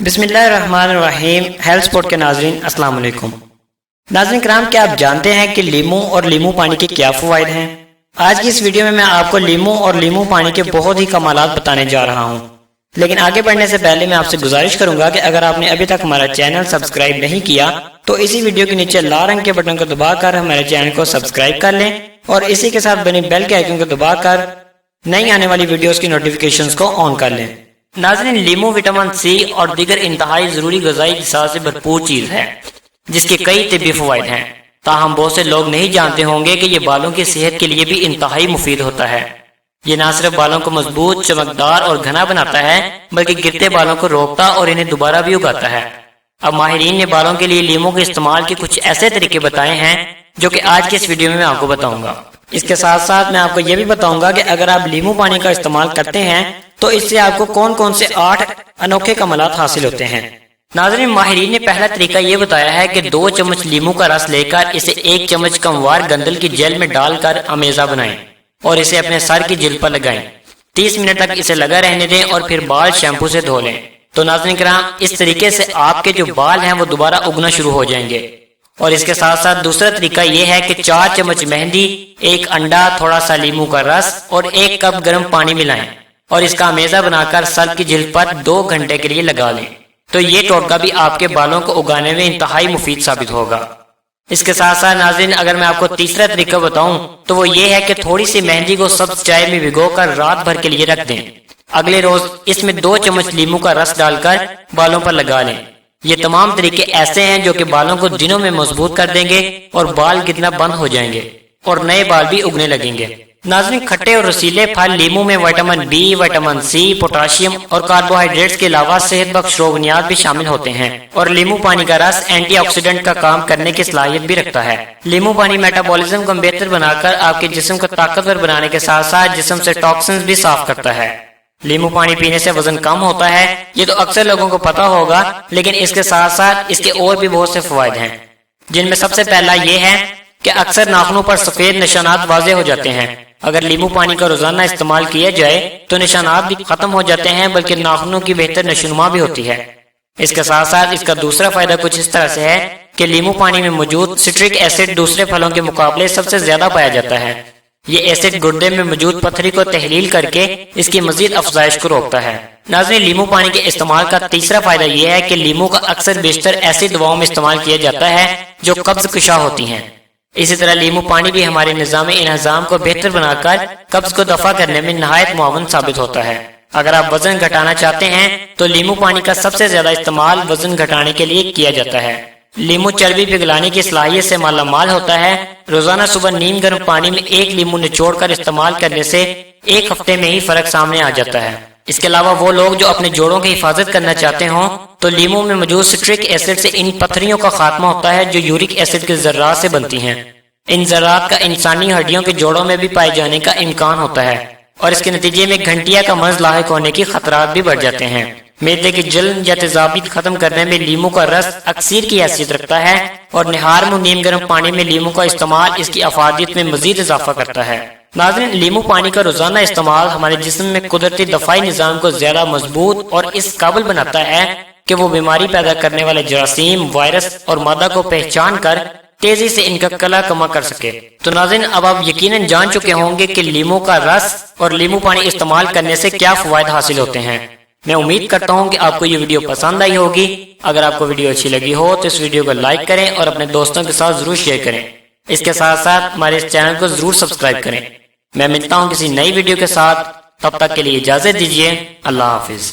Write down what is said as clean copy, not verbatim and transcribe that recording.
बिस्मिल्लाहिर्रहमानिर्रहीम। Health spot के नाजरीन अस्सलाम वालेकुम। नाज़रीन करام, क्या आप जानते हैं कि लीमू और लीमू पानी के क्या फ़वाइद हैं? आज की इस वीडियो में मैं आपको लीमू और लीमू पानी के बहुत ही कमालात बताने जा रहा हूं। लेकिन आगे बढ़ने से पहले मैं आपसे गुजारिश करूंगा कि अगर आपने अभी तक हमारा चैनल सब्सक्राइब नहीं किया तो इसी वीडियो के नीचे लाल रंग के बटन को दबाकर हमारे चैनल को सब्सक्राइब कर लें और इसी के साथ बनी बेल के आइकन को दबाकर नई आने वाली वीडियोस की नोटिफिकेशंस को ऑन कर लें। नाज़रीन, लीमू विटामिन सी और दीगर इंतहाई जरूरी ग़िज़ाई अज्जा से भरपूर चीज़ है जिसके कई तिब्बी फ़वाइद हैं। ताहम बहुत से लोग नहीं जानते होंगे कि ये बालों की सेहत के लिए भी इंतहाई मुफीद होता है। ये न सिर्फ बालों को मजबूत, चमकदार और घना बनाता है बल्कि गिरते बालों को रोकता और इन्हें दोबारा भी उगाता है। अब माहिरीन ने बालों के लिए लीमू के इस्तेमाल के कुछ ऐसे तरीके बताए हैं जो कि आज की इस वीडियो में मैं आपको बताऊंगा। इसके साथ साथ मैं आपको यह भी बताऊंगा कि अगर आप लीमू पानी का इस्तेमाल करते हैं तो इससे आपको कौन कौन से 8 अनोखे कमालात हासिल होते हैं। नाज़रीन, माहिरीन ने पहला तरीका ये बताया है कि 2 चम्मच लीमू का रस लेकर इसे 1 चम्मच कमवार गंदल की जेल में डालकर अमेजा बनाएं और इसे अपने सर की जिल्द पर लगाएं। 30 मिनट तक इसे लगा रहने दें और फिर बाल शैम्पू से धो लें। तो नाज़रीन कराम, इस तरीके से आपके जो बाल हैं वो दोबारा उगना शुरू हो जाएंगे। और इसके साथ साथ दूसरा तरीका यह है कि 4 चम्मच मेहंदी, 1 अंडा, थोड़ा सा लीमू का रस और 1 कप गर्म पानी मिलाएं और इसका अमेजा बनाकर सर की जिल्द पर 2 घंटे के लिए लगा लें। तो ये टोटका भी आपके बालों को उगाने में इंतहाई मुफीद साबित होगा। इसके साथ साथ नाज़रीन, अगर मैं आपको तीसरा तरीका बताऊं तो वो ये है कि थोड़ी सी मेहंदी को सब्ज चाय में भिगोकर रात भर के लिए रख दें। अगले रोज इसमें 2 चम्मच लीमू का रस डालकर बालों पर लगा लें। ये तमाम तरीके ऐसे हैं जो कि बालों को दिनों में मजबूत कर देंगे और बाल गिरना बंद हो जाएंगे और नए बाल भी उगने लगेंगे। नाज़रीन, खट्टे और रसीले फल लीमू में vitamin B, vitamin C, potassium और कार्बोहाइड्रेट्स के अलावा सेहत बख्श रोगनियात भी शामिल होते हैं और लीमू पानी का रस एंटीऑक्सीडेंट का काम करने की सलाहियत भी रखता है। लीमू पानी मेटाबॉलिज्म को बेहतर बनाकर आपके जिस्म को ताकतवर बनाने के साथ साथ जिस्म से टॉक्सिन्स भी साफ करता है। लीमू पानी पीने से वजन कम होता है, ये तो अक्सर लोगों को पता होगा, लेकिन इसके साथ साथ इसके और भी बहुत से फवायद हैं जिनमें सबसे पहला ये है कि अक्सर नाखूनों पर सफेद निशानात वाज़ेह हो जाते हैं। अगर लीमू पानी का रोजाना इस्तेमाल किया जाए तो निशानात भी खत्म हो जाते हैं बल्कि नाखूनों की बेहतर नशोनुमा भी होती है। इसके साथ साथ इसका दूसरा फायदा कुछ इस तरह से है कि लीमू पानी में मौजूद सिट्रिक एसिड दूसरे फलों के मुकाबले सबसे ज्यादा पाया जाता है। ये एसिड गुर्दे में मौजूद पथरी को तहलील करके इसकी मजीद अफजाइश को रोकता है। नाज़रीन, लीमू पानी के इस्तेमाल का तीसरा फायदा यह है कि लीमू का अक्सर बेशतर ऐसी दवाओं में इस्तेमाल किया जाता है जो कब्ज कुशा होती हैं। इसी तरह लीमू पानी भी हमारे निज़ाम इंहज़ाम को बेहतर बनाकर कब्ज को दफा करने में नहायत मुआवन साबित होता है। अगर आप वजन घटाना चाहते हैं तो लीमू पानी का सबसे ज्यादा इस्तेमाल वजन घटाने के लिए किया जाता है। लीमू चर्बी पिघलाने की सलाहियत से मालामाल होता है। रोजाना सुबह नीम गर्म पानी में 1 लीमू निचोड़ कर इस्तेमाल करने से 1 हफ्ते में ही फर्क सामने आ जाता है। इसके अलावा वो लोग जो अपने जोड़ों की हिफाजत करना चाहते हों तो लीमू में मौजूद सिट्रिक एसिड से इन पथरियों का खात्मा होता है जो यूरिक एसिड के जर्रात से बनती हैं। इन जर्रात का इंसानी हड्डियों के जोड़ों में भी पाए जाने का इम्कान होता है और इसके नतीजे में घंटिया का मर्ज लाहिक होने की खतरात भी बढ़ जाते हैं। मैदे की जलन या तेजाबीत खत्म करने में लीमू का रस अक्सीर की हैसियत रखता है और निहार मुंह नीम गर्म पानी में लीमू का इस्तेमाल इसकी अफादियत में मजीद इजाफा करता है। नाज़रीन, लीमू पानी का रोजाना इस्तेमाल हमारे जिस्म में कुदरती दफाई निजाम को ज्यादा मजबूत और इस काबिल बनाता है कि वो बीमारी पैदा करने वाले जरासीम, वायरस और मादा को पहचान कर तेजी से इनका कला कमा कर सके। तो नाज़रीन, अब आप यकीनन जान चुके होंगे कि लीमू का रस और लीमू पानी इस्तेमाल करने से क्या फवायद हासिल होते हैं। मैं उम्मीद करता हूँ कि आपको ये वीडियो पसंद आई होगी। अगर आपको वीडियो अच्छी लगी हो तो इस वीडियो को लाइक करें और अपने दोस्तों के साथ जरूर शेयर करें। इसके साथ साथ हमारे इस चैनल को जरूर सब्सक्राइब करें। मैं मिलता हूँ किसी नई वीडियो के साथ, तब तक के लिए इजाजत दीजिए। अल्लाह हाफिज।